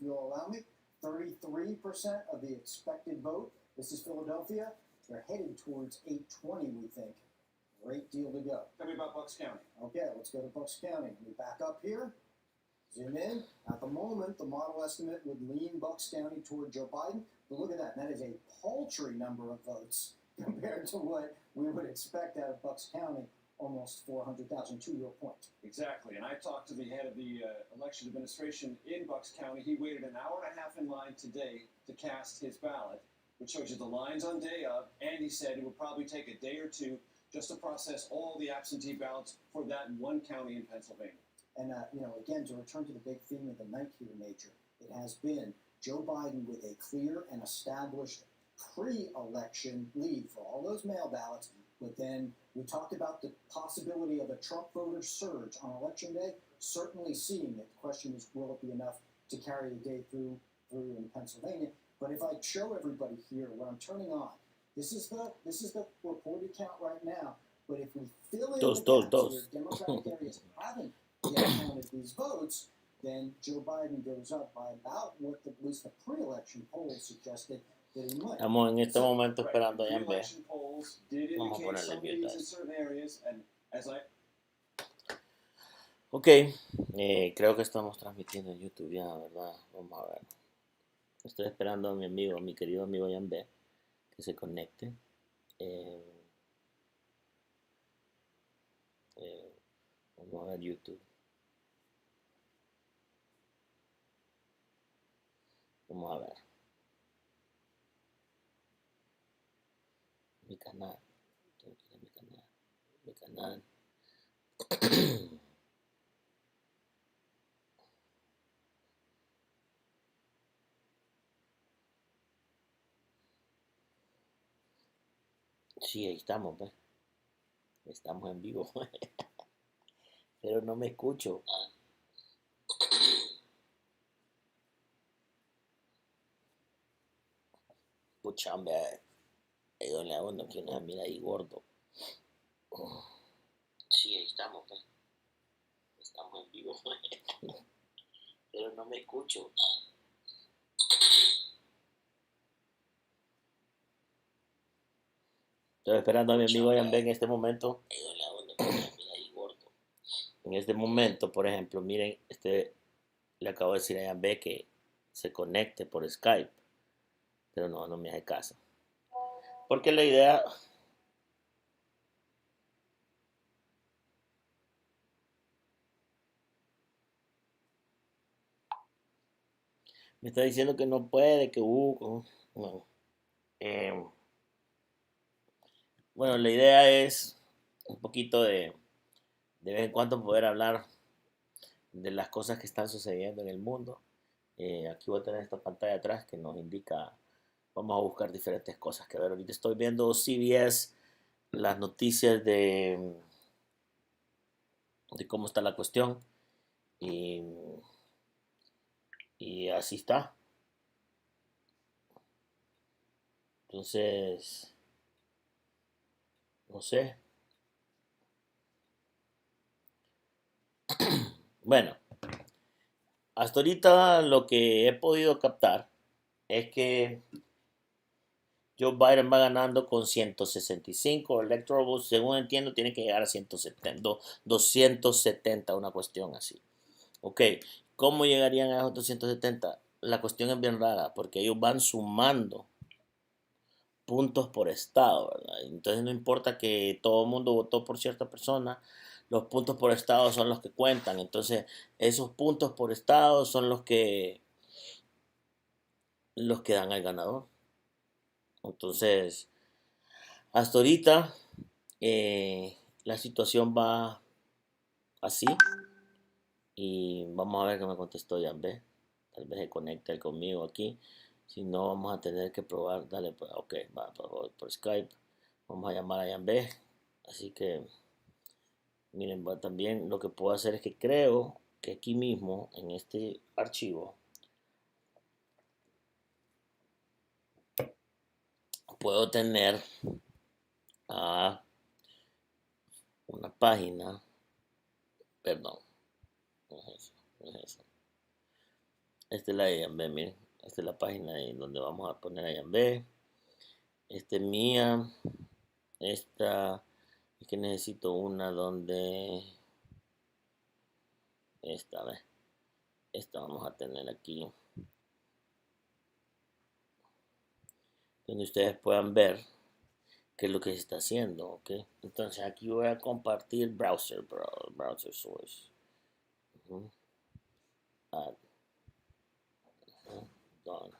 you'll allow me. 33% of the expected vote. This is Philadelphia. They're headed towards 820, we think. Great deal to go. Tell me about Bucks County. Okay, let's go to Bucks County. We back up here. Zoom in. At the moment, the model estimate would lean Bucks County toward Joe Biden. But look at that. That is a paltry number of votes compared to what we would expect out of Bucks County. Almost 400,000, to your point. Exactly. And I talked to the head of the election administration in Bucks County. He waited an hour and a half in line today to cast his ballot, which shows you the lines on day of. And he said it would probably take a day or two just to process all the absentee ballots for that one county in Pennsylvania. And, again, to return to the big theme of the night here, Major, it has been Joe Biden with a clear and established pre-election lead for all those mail ballots. But then we talked about the possibility of a Trump voter surge on Election Day. Certainly seeing it. The question is, will it be enough to carry the day through in Pennsylvania? But if I show everybody here what I'm turning on, this is the reported count right now. But if we fill in the gaps where Democratic areas haven't yet counted these votes, then Joe Biden goes up by about what at least the pre-election polls suggested. Estamos en este momento esperando a Yambe. Vamos a ponerle mute a eso. Ok, creo que estamos transmitiendo en YouTube ya, ¿verdad? Vamos a ver. Estoy esperando a mi amigo, a mi querido amigo Yambe, que se conecte. Vamos a ver YouTube. Vamos a ver. Mi canal. Tengo que ir a mi canal. Mi canal. Sí, ahí estamos, pues. Estamos en vivo. Pero no me escucho. Pucha, hombre. Yo le hago que una mira ahí gordo. Sí, ahí estamos, pues. Estamos en vivo. Pero no me escucho. Estoy esperando a mi amigo Yambe en este momento. Yo le hago que una mira ahí gordo. En este momento, por ejemplo, miren, le acabo de decir a Yambe que se conecte por Skype. Pero no me hace caso. Porque la idea... Me está diciendo que no puede, que bueno. Bueno, la idea es un poquito de vez en cuando poder hablar de las cosas que están sucediendo en el mundo. Aquí voy a tener esta pantalla atrás que nos indica, vamos a buscar diferentes cosas que ver. Ahorita estoy viendo CBS, las noticias de cómo está la cuestión y así está. Entonces, no sé. Bueno, hasta ahorita lo que he podido captar es que Joe Biden va ganando con 165 electoral votes. Según entiendo, tiene que llegar a 270, una cuestión así. Ok, ¿cómo llegarían a esos 270? La cuestión es bien rara, porque ellos van sumando puntos por estado, ¿verdad? Entonces no importa que todo el mundo votó por cierta persona, los puntos por estado son los que cuentan. Entonces esos puntos por estado son los que dan al ganador. Entonces, hasta ahorita la situación va así. Y vamos a ver qué me contestó Yambe. Tal vez se conecte él conmigo aquí. Si no, vamos a tener que probar. Dale, pues, ok, va por Skype. Vamos a llamar a Yambe. Así que, miren, también lo que puedo hacer es que creo que aquí mismo, en este archivo, puedo tener una página. Perdón. No es eso. Esta es la A and B, miren. Esta es la página ahí donde vamos a poner A and B. Esta es mía. Esta es que necesito una donde... Esta, ¿ves? Esta vamos a tener aquí. Donde ustedes puedan ver qué es lo que se está haciendo, ¿ok? Entonces aquí voy a compartir browser source. Add. Done.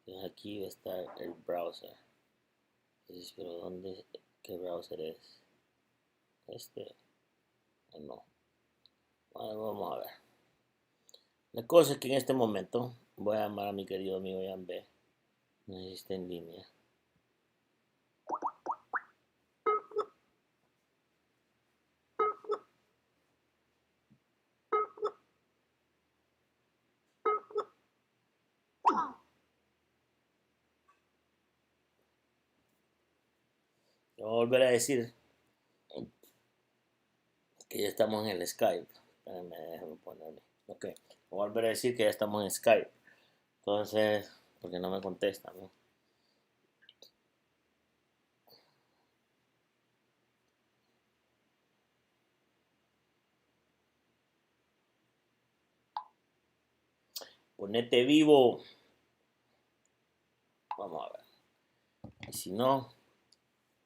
Entonces aquí va a estar el browser. Entonces, pero ¿dónde? ¿Qué browser es? ¿Este? ¿O no? Bueno, vamos a ver. La cosa es que en este momento voy a llamar a mi querido amigo Jan B. No sé si está en línea. Voy a volver a decir que ya estamos en el Skype. Espérenme, déjenme ponerme. Ok, voy a volver a decir que ya estamos en Skype. Entonces, porque no me contestan, ¿no? Ponete vivo. Vamos a ver. Y si no,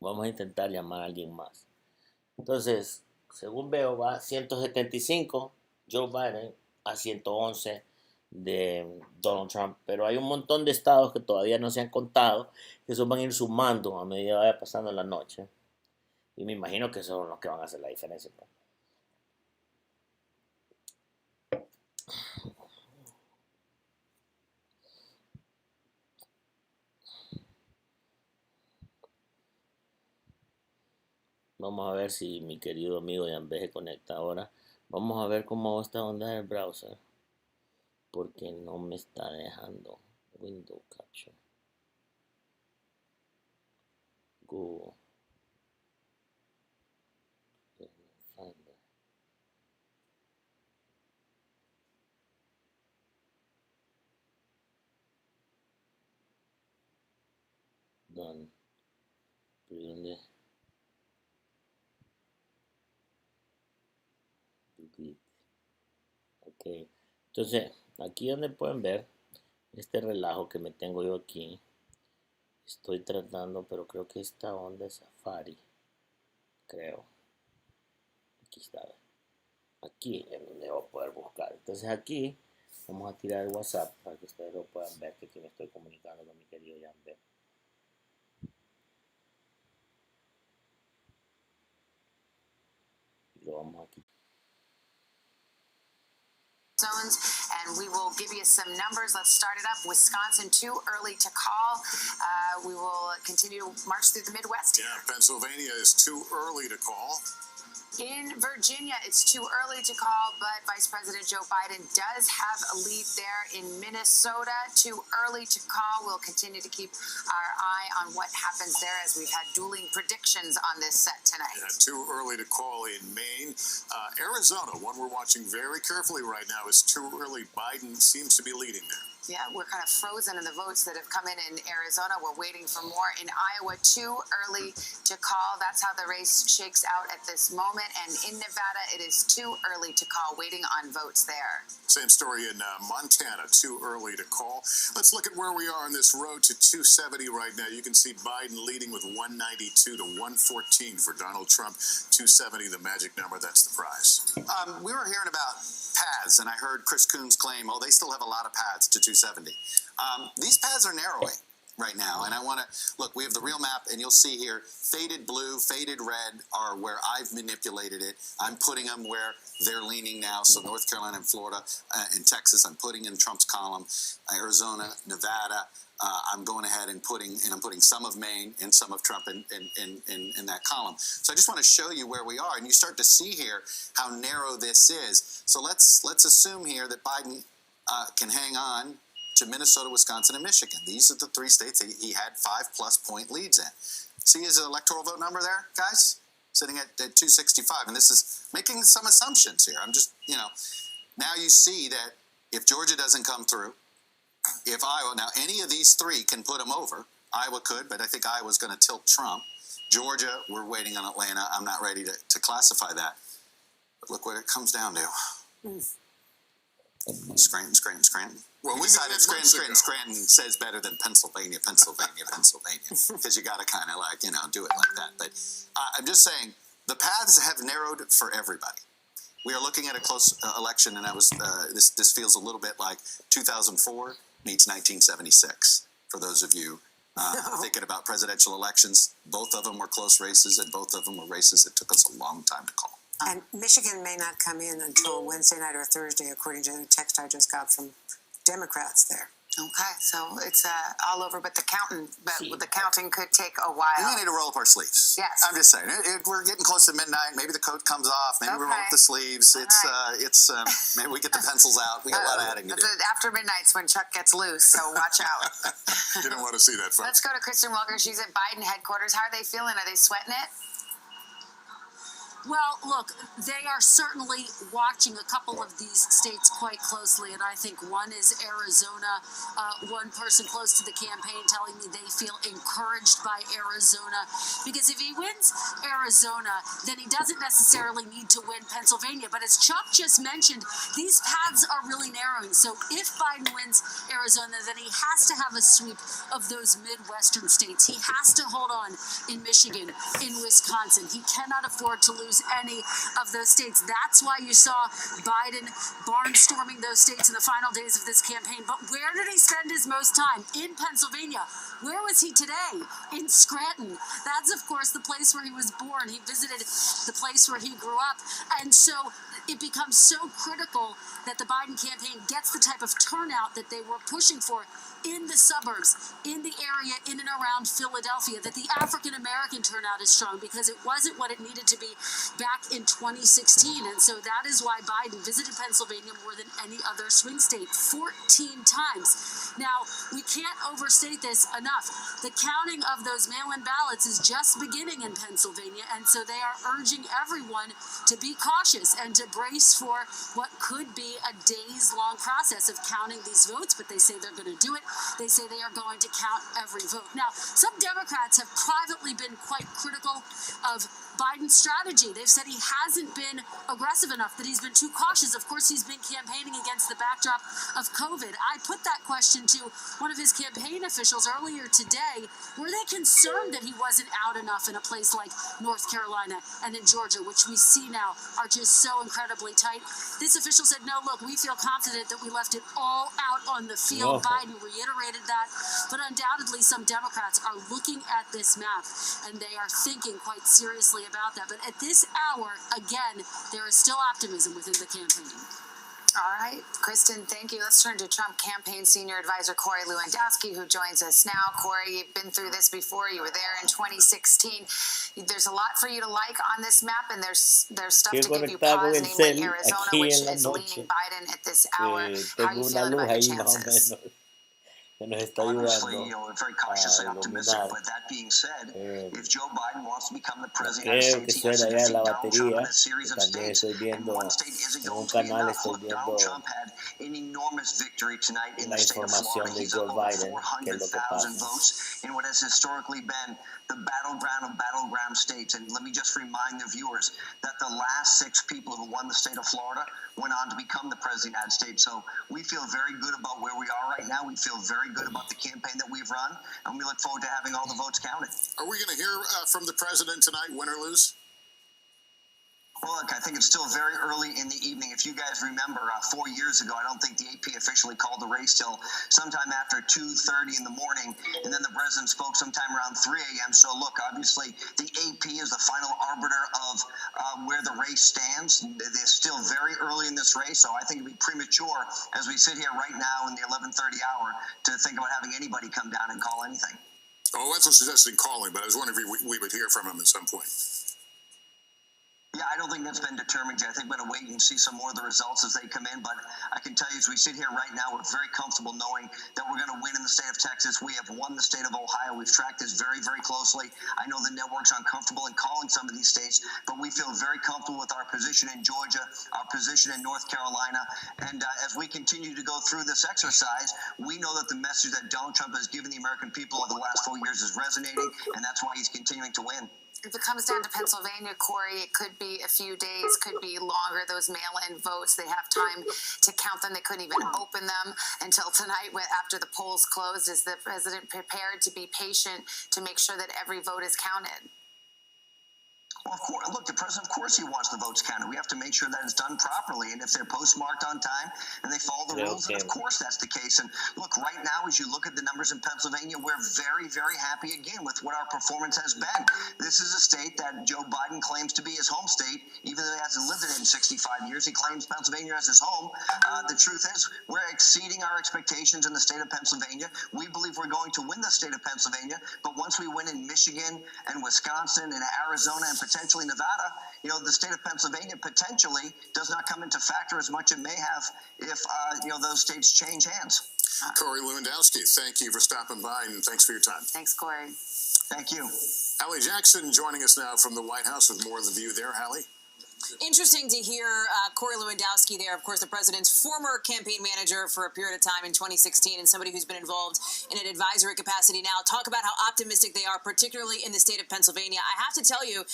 vamos a intentar llamar a alguien más. Entonces, según veo, va a 175 Joe Biden a 111 de Donald Trump. Pero hay un montón de estados que todavía no se han contado, que esos van a ir sumando a medida que vaya pasando la noche. Y me imagino que son los que van a hacer la diferencia. Vamos a ver si mi querido amigo Yanbe se conecta ahora. Vamos a ver cómo está onda el browser. Porque no me está dejando. Window Capture. Google. Finder. Done. ¿Pero dónde? Delete. Ok. Entonces, aquí donde pueden ver este relajo que me tengo yo aquí. Estoy tratando, pero creo que esta onda es Safari. Creo. Aquí está. Aquí es donde voy a poder buscar. Entonces aquí vamos a tirar el WhatsApp para que ustedes lo puedan ver que aquí me estoy comunicando con mi querido Yanbe. Y lo vamos aquí. Zones, and we will give you some numbers. Let's start it up. Wisconsin, too early to call. We will continue to march through the Midwest. Yeah, Pennsylvania is too early to call. In Virginia, it's too early to call, but Vice President Joe Biden does have a lead there. In Minnesota, too early to call. We'll continue to keep our eye on what happens there as we've had dueling predictions on this set tonight. Yeah, too early to call in Maine. Arizona, one we're watching very carefully right now, is too early. Biden seems to be leading there. Yeah, we're kind of frozen in the votes that have come in Arizona. We're waiting for more. In Iowa, too early to call. That's how the race shakes out at this moment. And in Nevada, it is too early to call, waiting on votes there. Same story in Montana, too early to call. Let's look at where we are on this road to 270 right now. You can see Biden leading with 192 to 114 for Donald Trump. 270, the magic number, that's the prize. We were hearing about paths, and I heard Chris Coons claim, oh, they still have a lot of paths to 270. These paths are narrowing right now, and I want to look. We have the real map, and you'll see here faded blue, faded red are where I've manipulated it. I'm putting them where they're leaning now. So North Carolina and Florida and Texas, I'm putting in Trump's column. Arizona, Nevada, I'm going ahead and I'm putting some of Maine and some of Trump in that column. So I just want to show you where we are, and you start to see here how narrow this is. So let's assume here that Biden can hang on to Minnesota, Wisconsin, and Michigan. These are the three states he had 5+ point leads in. See his electoral vote number there, guys? Sitting at 265. And this is making some assumptions here. I'm just, now you see that If Georgia doesn't come through, if Iowa, now any of these three can put them over. Iowa could, but I think Iowa's going to tilt Trump. Georgia, we're waiting on Atlanta. I'm not ready to classify that. But look what it comes down to. Scranton. Well, we decided decided Scranton says better than Pennsylvania, because you got to kind of do it like that. But I'm just saying the paths have narrowed for everybody. We are looking at a close election, and this feels a little bit like 2004 meets 1976. For those of you thinking about presidential elections, both of them were close races, and both of them were races that took us a long time to call. And Michigan may not come in until Wednesday night or Thursday, according to the text I just got from Democrats there. Okay, so it's all over, but the counting could take a while. We need to roll up our sleeves. Yes. I'm just saying, we're getting close to midnight. Maybe the coat comes off. Maybe we roll up the sleeves. Maybe we get the pencils out. We got a lot of adding to do. After midnight's when Chuck gets loose, so watch out. You don't want to see that, folks. Let's go to Kristen Welker. She's at Biden headquarters. How are they feeling? Are they sweating it? Well, look, they are certainly watching a couple of these states quite closely, and I think one is Arizona. One person close to the campaign telling me they feel encouraged by Arizona, because if he wins Arizona, then he doesn't necessarily need to win Pennsylvania. But as Chuck just mentioned, these paths are really narrowing. So if Biden wins Arizona, then he has to have a sweep of those Midwestern states. He has to hold on in Michigan, in Wisconsin. He cannot afford to lose any of those states. That's why you saw Biden barnstorming those states in the final days of this campaign. But where did he spend his most time? In Pennsylvania. Where was he today? In Scranton. That's, of course, the place where he was born. He visited the place where he grew up. And so it becomes so critical that the Biden campaign gets the type of turnout that they were pushing for in the suburbs, in the area, in and around Philadelphia, that the African-American turnout is strong, because it wasn't what it needed to be back in 2016. And so that is why Biden visited Pennsylvania more than any other swing state, 14 times. Now, we can't overstate this enough. The counting of those mail-in ballots is just beginning in Pennsylvania, and so they are urging everyone to be cautious and to brace for what could be a days-long process of counting these votes, but they say they're going to do it. They say they are going to count every vote. Now, some Democrats have privately been quite critical of Biden's strategy. They've said he hasn't been aggressive enough, that he's been too cautious. Of course, he's been campaigning against the backdrop of COVID. I put that question to one of his campaign officials earlier today. Were they concerned that he wasn't out enough in a place like North Carolina and in Georgia, which we see now are just so incredibly tight? This official said, no, look, we feel confident that we left it all out on the field. Biden reiterated that, but undoubtedly some Democrats are looking at this map and they are thinking quite seriously about that. But at this hour, again, there is still optimism within the campaign. All right, Kristen, thank you. Let's turn to Trump campaign senior advisor Corey Lewandowski, who joins us now. Corey, you've been through this before. You were there in 2016. There's a lot for you to like on this map, and there's stuff to give you pause, namely Arizona, which is leaning Biden at this hour. How are you feeling about your chances? Honestly, we're very cautiously optimistic. But that being said, if Joe Biden wants to become the president of the United States, he has to defeat Donald Trump in a series of states. And one state isn't going to be enough. Look, Donald Trump had an enormous victory tonight in the state of Florida. He's up over 400,000 votes in what has historically been the battleground of battleground states. And let me just remind the viewers that the last 6 people who won the state of Florida went on to become the president of the United States. So we feel very good about where we are right now. We feel very good about the campaign that we've run, and we look forward to having all the votes counted. Are we going to hear from the president tonight, win or lose? Well, look, I think it's still very early in the evening. If you guys remember, 4 years ago, I don't think the AP officially called the race till sometime after 2:30 in the morning, and then the president spoke sometime around 3 a.m. So, look, obviously, the AP is the final arbiter of where the race stands. They're still very early in this race, so I think it'd be premature as we sit here right now in the 11:30 hour to think about having anybody come down and call anything. Oh, that's not suggesting calling, but I was wondering if we would hear from him at some point. Yeah, I don't think that's been determined yet. I think we're going to wait and see some more of the results as they come in. But I can tell you, as we sit here right now, we're very comfortable knowing that we're going to win in the state of Texas. We have won the state of Ohio. We've tracked this very, very closely. I know the network's uncomfortable in calling some of these states, but we feel very comfortable with our position in Georgia, our position in North Carolina. And as we continue to go through this exercise, we know that the message that Donald Trump has given the American people over the last 4 years is resonating, and that's why he's continuing to win. If it comes down to Pennsylvania, Corey, it could be a few days, could be longer. Those mail-in votes, they have time to count them. They couldn't even open them until tonight after the polls closed. Is the president prepared to be patient to make sure that every vote is counted? Well, of course, look, the president, of course, he wants the votes counted. We have to make sure that it's done properly. And if they're postmarked on time and they follow the rules, then of course that's the case. And look, right now, as you look at the numbers in Pennsylvania, we're very, very happy again with what our performance has been. This is a state that Joe Biden claims to be his home state, even though he hasn't lived in it in 65 years. He claims Pennsylvania as his home. The truth is, we're exceeding our expectations in the state of Pennsylvania. We believe we're going to win the state of Pennsylvania. But once we win in Michigan and Wisconsin and Arizona and potentially Nevada, the state of Pennsylvania potentially does not come into factor as much as it may have if, those states change hands. Corey Lewandowski, thank you for stopping by, and thanks for your time. Thanks, Corey. Thank you. Hallie Jackson joining us now from the White House with more of the view there. Hallie? Interesting to hear Corey Lewandowski there, of course, the president's former campaign manager for a period of time in 2016 and somebody who's been involved in an advisory capacity now, talk about how optimistic they are, particularly in the state of Pennsylvania. I have to tell you,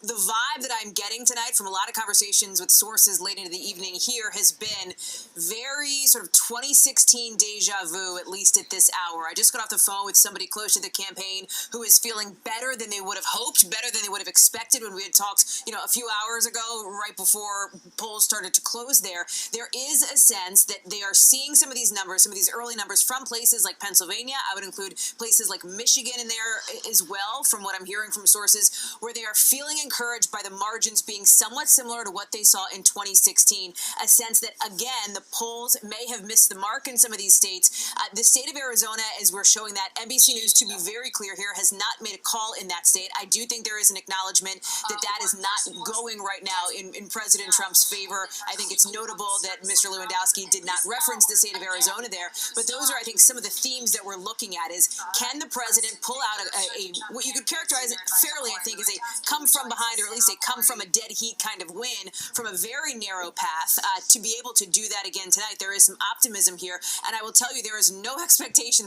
the vibe that I'm getting tonight from a lot of conversations with sources late into the evening here has been very sort of 2016 deja vu, at least at this hour. I just got off the phone with somebody close to the campaign who is feeling better than they would have hoped, better than they would have expected when we had talked, a few hours ago, right before polls started to close there. There is a sense that they are seeing some of these numbers, some of these early numbers from places like Pennsylvania. I would include places like Michigan in there as well, from what I'm hearing from sources, where they are feeling encouraged by the margins being somewhat similar to what they saw in 2016. A sense that, again, the polls may have missed the mark in some of these states. The state of Arizona, as we're showing that, NBC News, to be very clear here, has not made a call in that state. I do think there is an acknowledgement that that is not going right now in President Trump's favor. I think it's notable that Mr. Lewandowski did not reference the state of Arizona there, but those are, I think, some of the themes that we're looking at is, can the president pull out a what you could characterize fairly, I think, as a come from behind, or at least a come from a dead heat kind of win from a very narrow path to be able to do that again tonight. There is some optimism here, and I will tell you, there is no expectation that